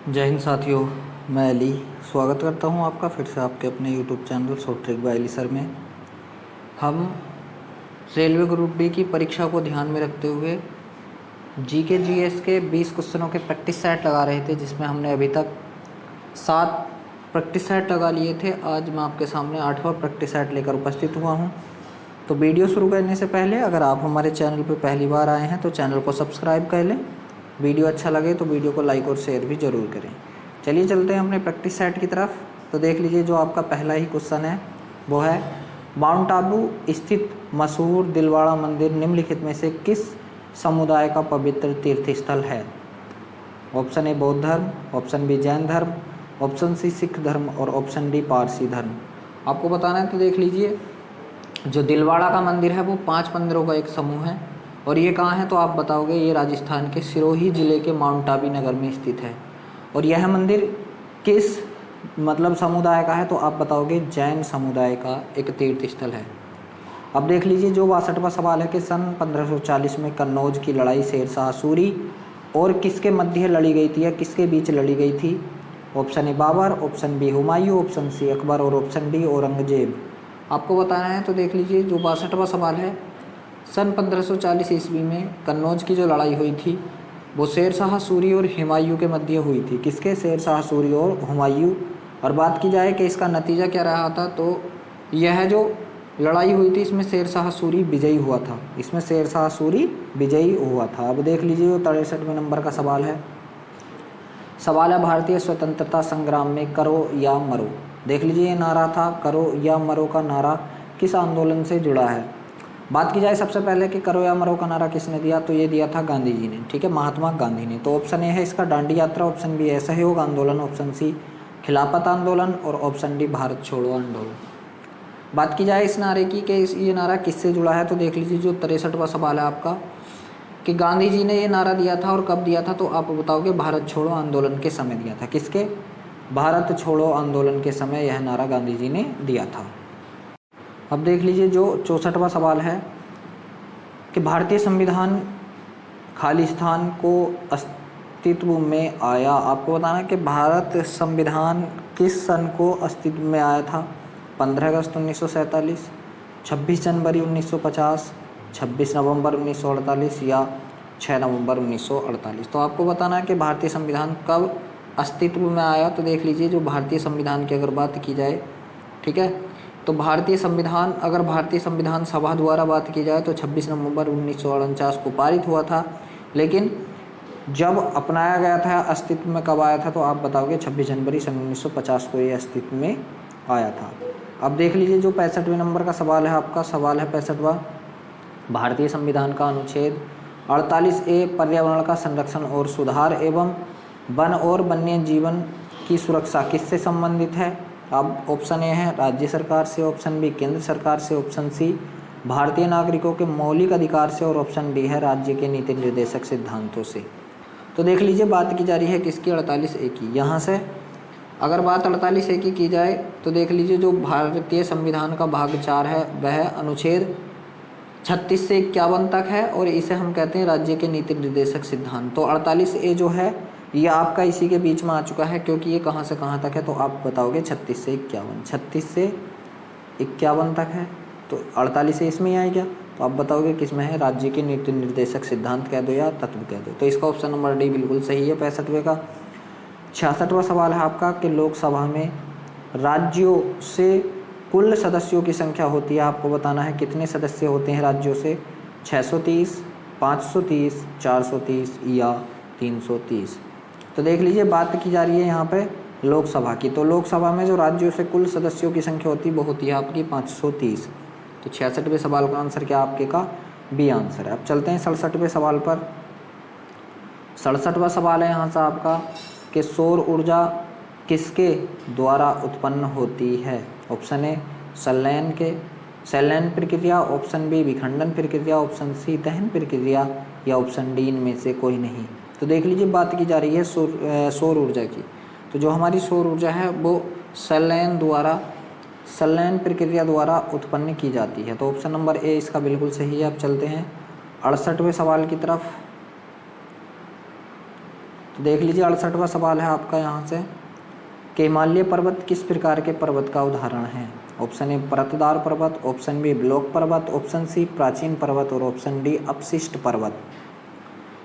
जय हिंद साथियों। मैं अली स्वागत करता हूं आपका फिर से आपके अपने YouTube channel short trick bye Ali sir में। हम रेलवे ग्रुप डी की परीक्षा को ध्यान में रखते हुए जीके जीएस के 20 क्वेश्चनों के प्रैक्टिस सेट लगा रहे थे, जिसमें हमने अभी तक 7 प्रैक्टिस सेट लगा लिए थे। आज मैं आपके सामने 8वां प्रैक्टिस सेट लेकर उपस्थित हुआ हूं। तो वीडियो शुरू करने से पहले अगर आप हमारे चैनल पर पहली बार आए हैं तो चैनल को सब्सक्राइब कर लें। वीडियो अच्छा लगे तो वीडियो को लाइक और शेयर भी ज़रूर करें। चलिए चलते हैं अपने प्रैक्टिस सेट की तरफ। तो देख लीजिए, जो आपका पहला ही क्वेश्चन है वो है माउंट आबू स्थित मशहूर दिलवाड़ा मंदिर निम्नलिखित में से किस समुदाय का पवित्र तीर्थ स्थल है। ऑप्शन ए बौद्ध धर्म, ऑप्शन बी जैन धर्म, ऑप्शन सी सिख धर्म और ऑप्शन डी पारसी धर्म। आपको बताना है तो देख लीजिए, जो दिलवाड़ा का मंदिर है वो 5 मंदिरों का एक समूह है और ये कहाँ है तो आप बताओगे ये राजस्थान के सिरोही ज़िले के माउंट आबू नगर में स्थित है। और यह मंदिर किस समुदाय का है तो आप बताओगे जैन समुदाय का एक तीर्थ स्थल है। अब देख लीजिए, जो 62वां सवाल है कि सन 1540 में कन्नौज की लड़ाई शेरशाह सूरी और किसके मध्य लड़ी गई थी या किसके बीच लड़ी गई थी। Option A Babur, option B Humayun, option C Akbar और ऑप्शन डी औरंगजेब। आपको बताना है तो देख लीजिए, जो 62वां सवाल है सन 1540 ईस्वी में कन्नौज की जो लड़ाई हुई थी वो शेरशाह सूरी और हुमायूं के मध्य हुई थी। किसके? शेरशाह सूरी और हुमायूं। और बात की जाए कि इसका नतीजा क्या रहा था तो यह जो लड़ाई हुई थी इसमें शेरशाह सूरी विजयी हुआ था। इसमें शेरशाह सूरी विजयी हुआ था। अब देख लीजिए, वो 63वें नंबर का सवाल है। सवाल है भारतीय स्वतंत्रता संग्राम में करो या मरो। देख लीजिए, ये नारा था करो या मरो का नारा किस आंदोलन से जुड़ा है। बात की जाए सबसे पहले कि करो या मरो का नारा किसने दिया तो ये दिया था गांधी जी ने। ठीक है, महात्मा गांधी ने। तो ऑप्शन ए है इसका दांडी यात्रा, ऑप्शन बी है असहयोग आंदोलन, ऑप्शन सी खिलाफत आंदोलन और ऑप्शन डी भारत छोड़ो आंदोलन। बात की जाए इस नारे की कि ये नारा किससे जुड़ा है तो देख लीजिए, जो 63वां सवाल है आपका कि गांधी जी ने ये नारा दिया था और कब दिया था तो आप बताओगे भारत छोड़ो आंदोलन के समय दिया था। किसके? भारत छोड़ो आंदोलन के समय यह नारा गांधी जी ने दिया था। अब देख लीजिए, जो 64वां सवाल है कि भारतीय संविधान खालिस्तान को अस्तित्व में आया। आपको बताना है कि भारत संविधान किस सन को अस्तित्व में आया था। 15 अगस्त 1947, 26 जनवरी 1950, 26 नवंबर 1948 या 6 नवंबर 1948। तो आपको बताना है कि भारतीय संविधान कब अस्तित्व में आया। तो देख लीजिए, जो भारतीय संविधान की अगर बात की जाए, ठीक है, तो भारतीय संविधान सभा द्वारा बात की जाए तो 26 नवंबर 1949 को पारित हुआ था। लेकिन जब अपनाया गया था, अस्तित्व में कब आया था तो आप बताओगे 26 जनवरी सन 1950 को ये अस्तित्व में आया था। अब देख लीजिए, जो 65वें नंबर का सवाल है आपका, सवाल है 65वां, भारतीय संविधान का अनुच्छेद 48A पर्यावरण का संरक्षण और सुधार एवं वन और वन्य जीवन की सुरक्षा किससे संबंधित है। अब ऑप्शन ए है राज्य सरकार से, ऑप्शन बी केंद्र सरकार से, ऑप्शन सी भारतीय नागरिकों के मौलिक अधिकार से और ऑप्शन डी है राज्य के नीति निर्देशक सिद्धांतों से। तो देख लीजिए, बात की जा रही है किसकी? 48A की। यहाँ से अगर बात 48A की जाए तो देख लीजिए, जो भारतीय संविधान का भाग 4 है वह अनुच्छेद 36 से 51 तक है और इसे हम कहते हैं राज्य के नीति निर्देशक सिद्धांत। तो 48A जो है ये आपका इसी के बीच में आ चुका है, क्योंकि ये कहाँ से कहाँ तक है तो आप बताओगे 36 से 51, 36 से 51 तक है तो 48A इसमें ही आएगा। तो आप बताओगे किस में है, राज्य के नीति निर्देशक सिद्धांत कह दो या तत्व कह दो। तो इसका ऑप्शन नंबर डी बिल्कुल सही है 65वें का। 66वां सवाल है आपका कि लोकसभा में राज्यों से कुल सदस्यों की संख्या होती है। आपको बताना है कितने सदस्य होते हैं राज्यों से। 630, 530, 430 या 330। तो देख लीजिए, बात की जा रही है यहाँ पे लोकसभा की। तो लोकसभा में जो राज्यों से कुल सदस्यों की संख्या होती है वो होती है आपकी 530। तो 66वें सवाल का आंसर क्या आपके का? बी आंसर है। अब चलते हैं 67वें सवाल पर। 67वां सवाल है यहाँ से आपका कि सौर ऊर्जा किसके द्वारा उत्पन्न होती है। ऑप्शन ए संलयन प्रक्रिया, ऑप्शन बी विखंडन प्रक्रिया, ऑप्शन सी दहन प्रक्रिया या ऑप्शन डी इनमें से कोई नहीं। तो देख लीजिए, बात की जा रही है सौर ऊर्जा की। तो जो हमारी सौर ऊर्जा है वो संलयन प्रक्रिया द्वारा उत्पन्न की जाती है। तो ऑप्शन नंबर ए इसका बिल्कुल सही है। अब चलते हैं 68वें सवाल की तरफ। तो देख लीजिए 68वां सवाल है आपका यहाँ से कि हिमालय पर्वत किस प्रकार के पर्वत का उदाहरण है। ऑप्शन ए परतदार पर्वत, ऑप्शन बी ब्लॉक पर्वत, ऑप्शन सी प्राचीन पर्वत और ऑप्शन डी अपशिष्ट पर्वत।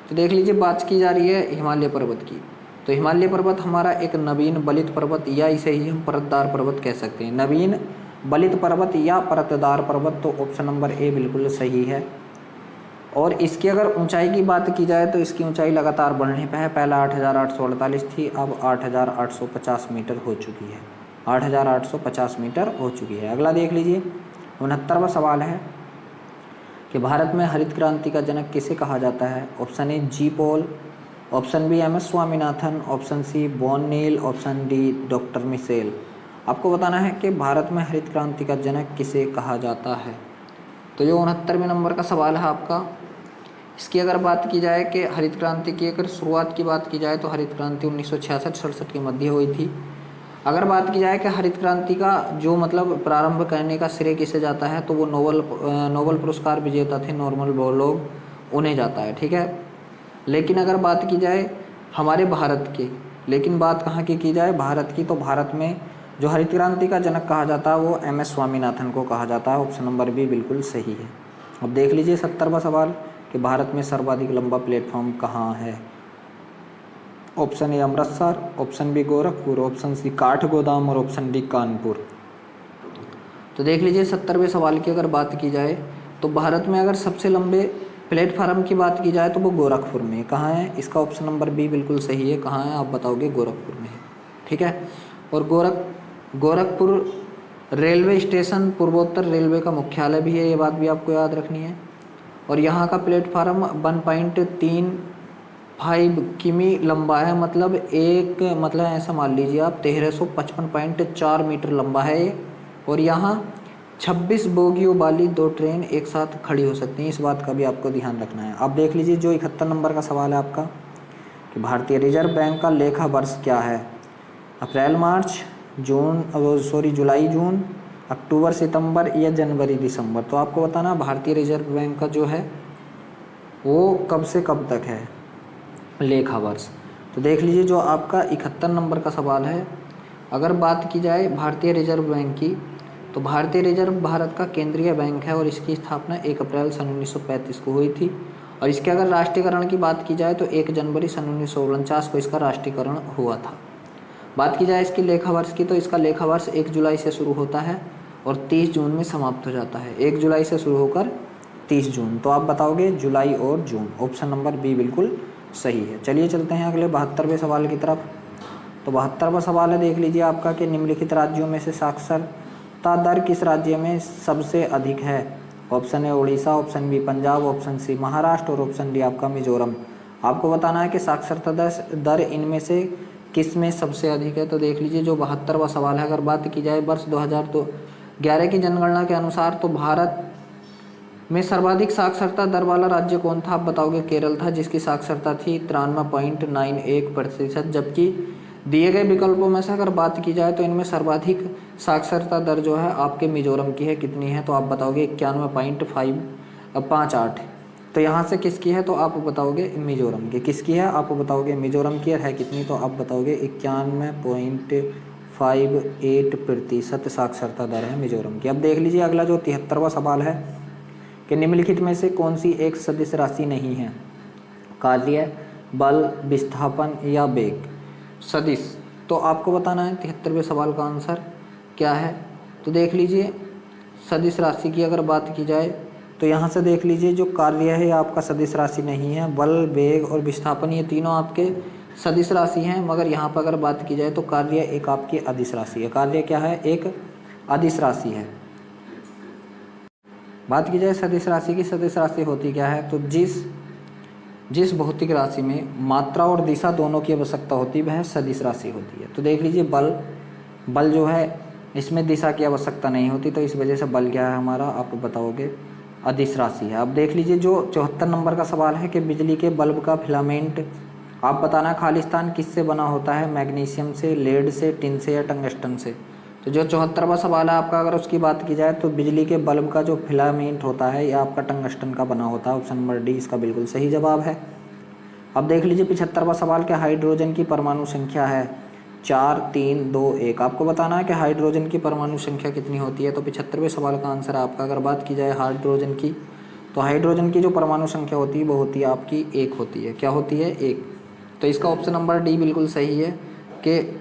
तो देख लीजिए बात की जा रही है हिमालय पर्वत की। तो हिमालय पर्वत हमारा एक नवीन बलित पर्वत या इसे ही हम परतदार पर्वत कह सकते हैं। नवीन बलित पर्वत या परतदार पर्वत, तो ऑप्शन नंबर ए बिल्कुल सही है। और इसकी अगर ऊंचाई की बात की जाए तो इसकी ऊंचाई लगातार बढ़ने पे है। पहला 8,848 थी, अब 8,850 मीटर हो चुकी है। 8,850 मीटर हो चुकी है। अगला देख लीजिए 69वां सवाल है कि भारत में हरित क्रांति का जनक किसे कहा जाता है। Option A G Paul, option B M S Swaminathan, option C Bon Neil, option D doctor Mitchell. आपको बताना है कि भारत में हरित क्रांति का जनक किसे कहा जाता है। तो जो 69वें नंबर का सवाल है आपका, इसकी अगर बात की जाए कि हरित क्रांति की अगर शुरुआत की बात की जाए तो हरित क्रांति 1966-67 के मध्य हुई थी। अगर बात की जाए कि हरित क्रांति का जो मतलब प्रारंभ करने का श्रेय किसे जाता है, तो वो नोबल पुरस्कार विजेता थे नॉर्मन बोरलॉग, उन्हें जाता है। ठीक है, लेकिन अगर बात की जाए हमारे भारत के, लेकिन बात कहाँ की जाए भारत की, तो भारत में जो हरित क्रांति का जनक कहा जाता है वो एम एस स्वामीनाथन को कहा जाता है। ऑप्शन नंबर बी बिल्कुल सही है। अब देख लीजिए 70वां सवाल कि भारत में सर्वाधिक लंबा प्लेटफॉर्म कहाँ है। Option A Amritsar, option B Gorakhpur, option C Kathgodam और ऑप्शन डी कानपुर। तो देख लीजिए 70वें सवाल की अगर बात की जाए तो भारत में अगर सबसे लंबे प्लेटफार्म की बात की जाए तो वो गोरखपुर में। कहाँ है, इसका ऑप्शन नंबर बी बिल्कुल सही है। कहाँ है आप बताओगे, गोरखपुर में है। ठीक है, और गोरखपुर रेलवे स्टेशन पूर्वोत्तर रेलवे का मुख्यालय भी है, ये बात भी आपको याद रखनी है। और यहाँ का प्लेटफार्म 1.35 किमी लंबा है, मतलब ऐसा मान लीजिए आप 1355.4 मीटर लंबा है ये। और यहाँ 26 बोगियों वाली 2 ट्रेन एक साथ खड़ी हो सकती हैं, इस बात का भी आपको ध्यान रखना है। आप देख लीजिए जो 71 नंबर का सवाल है आपका कि भारतीय रिजर्व बैंक का लेखा वर्ष क्या है। अप्रैल मार्च, जुलाई जून, अक्टूबर सितंबर या जनवरी दिसंबर। तो आपको बताना भारतीय रिजर्व बैंक का जो है वो कब से कब तक है लेखा वर्ष। तो देख लीजिए जो आपका 71 नंबर का सवाल है, अगर बात की जाए भारतीय रिजर्व बैंक की, तो भारतीय रिजर्व भारत का केंद्रीय बैंक है और इसकी स्थापना 1 अप्रैल सन 1935 को हुई थी। और इसके अगर राष्ट्रीयकरण की बात की जाए तो 1 जनवरी सन 1949 को इसका राष्ट्रीयकरण हुआ था। बात की जाए इसकी लेखा वर्ष की, तो इसका लेखा वर्ष 1 जुलाई से शुरू होता है और 30 जून में समाप्त हो जाता है। 1 जुलाई से शुरू होकर 30 जून। तो आप बताओगे जुलाई और जून। ऑप्शन नंबर बी बिल्कुल सही है। चलिए चलते हैं अगले 72वें सवाल की तरफ। तो 72वां सवाल है, देख लीजिए आपका कि निम्नलिखित राज्यों में से साक्षरता दर किस राज्य में सबसे अधिक है। Option A Orissa, option B Punjab, option C Maharashtra और ऑप्शन डी आपका मिजोरम। आपको बताना है कि साक्षरता दर इनमें से किस में सबसे अधिक है। तो देख लीजिए जो 72वां सवाल है, अगर बात की जाए वर्ष 2011 की जनगणना के अनुसार तो भारत में सर्वाधिक साक्षरता दर वाला राज्य कौन था। आप बताओगे केरल था, जिसकी साक्षरता थी 93.91%। जबकि दिए गए विकल्पों में से अगर बात की जाए तो इनमें सर्वाधिक साक्षरता दर जो है आपके मिजोरम की है। कितनी है, तो आप बताओगे 91.58। तो यहाँ से किसकी है, तो आप बताओगे मिजोरम की। किसकी है, आप बताओगे मिजोरम की है कितनी, तो आप बताओगे 91.58% साक्षरता दर है मिजोरम की। अब देख लीजिए अगला जो 73वां सवाल है कि निम्नलिखित में से कौन सी एक सदिश राशि नहीं है। कार्य, बल, विस्थापन या वेग। सदिश, तो आपको बताना है 73वें सवाल का आंसर क्या है। तो देख लीजिए सदिश राशि की अगर बात की जाए तो यहाँ से देख लीजिए जो कार्य है आपका सदिश राशि नहीं है। बल, वेग और विस्थापन ये तीनों आपके सदिश राशि हैं, मगर यहाँ पर अगर बात की जाए तो कार्य एक आपकी अदिश राशि है। कार्य क्या है, एक अदिश राशि है। बात की जाए सदिश राशि की, सदिश राशि होती क्या है, तो जिस भौतिक राशि में मात्रा और दिशा दोनों की आवश्यकता होती है वह सदिश राशि होती है। तो देख लीजिए बल जो है इसमें दिशा की आवश्यकता नहीं होती, तो इस वजह से बल क्या है हमारा, आप बताओगे अदिश राशि है। अब देख लीजिए जो 74 नंबर का सवाल है कि बिजली के बल्ब का फिलामेंट आप बताना खालिस्तान किससे बना होता है। मैग्नीशियम से, लेड से, टिन से या टंगस्टन से। तो जो 74वां सवाल है आपका, अगर उसकी बात की जाए तो बिजली के बल्ब का जो फिलामेंट होता है ये आपका टंगस्टन का बना होता है। ऑप्शन नंबर डी इसका बिल्कुल सही जवाब है। अब देख लीजिए 75वां सवाल कि हाइड्रोजन की परमाणु संख्या है 4, 3, 2, 1। आपको बताना है कि हाइड्रोजन की परमाणु संख्या कितनी होती है। तो 75वें सवाल का आंसर आपका अगर बात की जाए हाइड्रोजन की, तो हाइड्रोजन की जो परमाणु संख्या होती है वो होती है आपकी 1 होती है। क्या होती है? 1। तो इसका ऑप्शन नंबर डी बिल्कुल सही है कि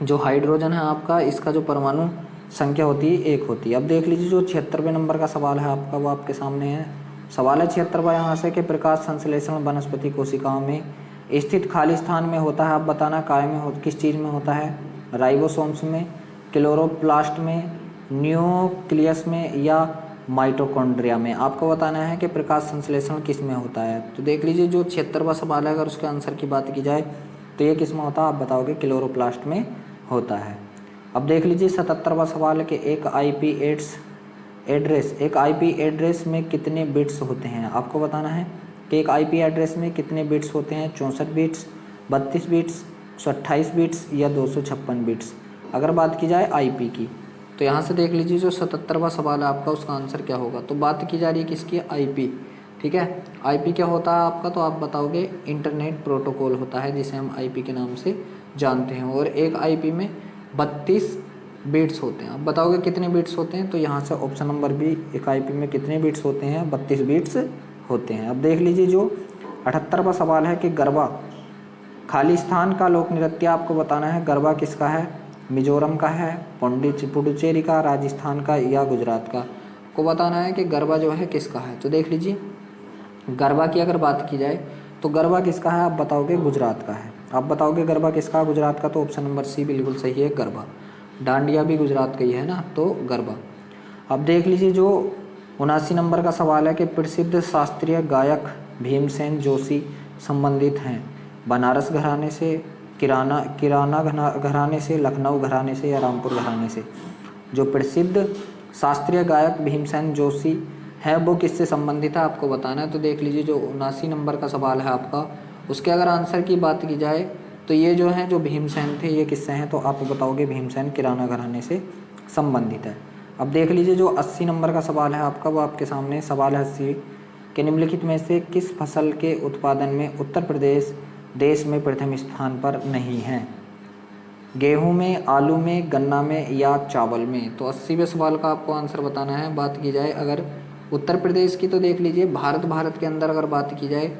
जो हाइड्रोजन है आपका, इसका जो परमाणु संख्या होती है 1 होती है। अब देख लीजिए जो 76वें नंबर का सवाल है आपका, वो आपके सामने है। सवाल है 76वां यहाँ से कि प्रकाश संश्लेषण वनस्पति कोशिकाओं में स्थित खाली स्थान में होता है। आप बताना काय में हो, किस चीज़ में होता है? राइबोसोम्स में, क्लोरोप्लास्ट में, न्यूक्लियस में या माइटोकॉन्ड्रिया में। आपको बताना है कि प्रकाश संश्लेषण किस में होता है। तो देख लीजिए जो 76वां सवाल है, अगर उसके आंसर की बात की जाए तो ये किस में होता है? आप बताओगे क्लोरोप्लास्ट में होता है। अब देख लीजिए 77वां सवाल है कि एक आईपी एड्रेस में कितने बिट्स होते हैं। आपको बताना है कि एक आईपी एड्रेस में कितने बिट्स होते हैं। 64 बिट्स, 32 बिट्स, 128 बिट्स या 256 बिट्स। अगर बात की जाए आईपी की, तो यहाँ से देख लीजिए जो 77वां सवाल है आपका, उसका आंसर क्या होगा। तो बात की जा रही है किसकी? आईपी। ठीक है, आईपी क्या होता है आपका? तो आप बताओगे इंटरनेट प्रोटोकॉल होता है, जिसे हम आईपी के नाम से जानते हैं। और एक आईपी में 32 बिट्स होते हैं। आप बताओगे कितने बिट्स होते हैं। तो यहाँ से ऑप्शन नंबर बी, एक आईपी में कितने बिट्स होते हैं? 32 बिट्स होते हैं। अब देख लीजिए जो 78वां सवाल है कि गरबा खाली स्थान का लोक नृत्य। आपको बताना है गरबा किसका है? मिजोरम का है, पुडुचेरी का, राजस्थान का या गुजरात का। आपको बताना है कि गरबा जो है किसका है। तो देख लीजिए गरबा की अगर बात की जाए तो गरबा किसका है? आप बताओगे गुजरात का है। आप बताओगे गरबा किसका? गुजरात का। तो ऑप्शन नंबर सी बिल्कुल सही है, गरबा। डांडिया भी गुजरात का ही है ना, तो गरबा। अब देख लीजिए जो 79 नंबर का सवाल है कि प्रसिद्ध शास्त्रीय गायक भीमसेन जोशी संबंधित हैं बनारस घराने से, किराना घराने से, लखनऊ घराने से या रामपुर घराने से। जो प्रसिद्ध शास्त्रीय गायक भीमसेन जोशी है वो किससे संबंधित है? आपको बताना है। तो देख लीजिए जो 79 नंबर का सवाल है आपका, उसके अगर आंसर की बात की जाए तो ये जो है जो भीमसेन थे, ये किससे हैं? तो आप बताओगे भीमसेन किराना घराने से संबंधित है। अब देख लीजिए जो 80 नंबर का सवाल है आपका, वो आपके सामने सवाल है 80 कि निम्नलिखित में से किस फसल के उत्पादन में उत्तर प्रदेश देश में प्रथम स्थान पर नहीं है? गेहूं में, आलू में, गन्ना में या चावल में। तो 80वें सवाल का आपको आंसर बताना है। बात की जाए अगर उत्तर प्रदेश की, तो देख लीजिए भारत के अंदर अगर बात की जाए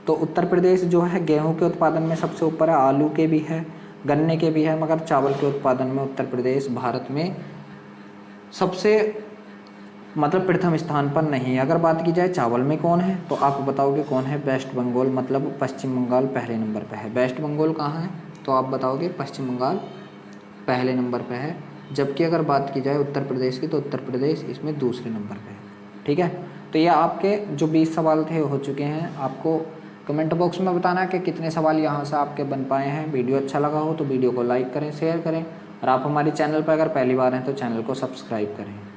तो उत्तर प्रदेश जो है गेहूं के उत्पादन में सबसे ऊपर है, आलू के भी है, गन्ने के भी है, मगर चावल के उत्पादन में उत्तर प्रदेश भारत में सबसे मतलब प्रथम स्थान पर नहीं है। अगर बात की जाए चावल में कौन है, तो आप बताओगे कौन है? वेस्ट बंगाल, मतलब पश्चिम बंगाल पहले नंबर पर है। वेस्ट बंगाल कहाँ है? तो आप बताओगे पश्चिम बंगाल पहले नंबर पर है। जबकि अगर बात की जाए उत्तर प्रदेश की, तो उत्तर प्रदेश इसमें दूसरे नंबर पर है। ठीक है, तो ये आपके जो 20 सवाल थे हो चुके हैं। आपको कमेंट बॉक्स में बताना कि कितने सवाल यहाँ से आपके बन पाए हैं। वीडियो अच्छा लगा हो तो वीडियो को लाइक करें, शेयर करें, और आप हमारे चैनल पर अगर पहली बार हैं तो चैनल को सब्सक्राइब करें।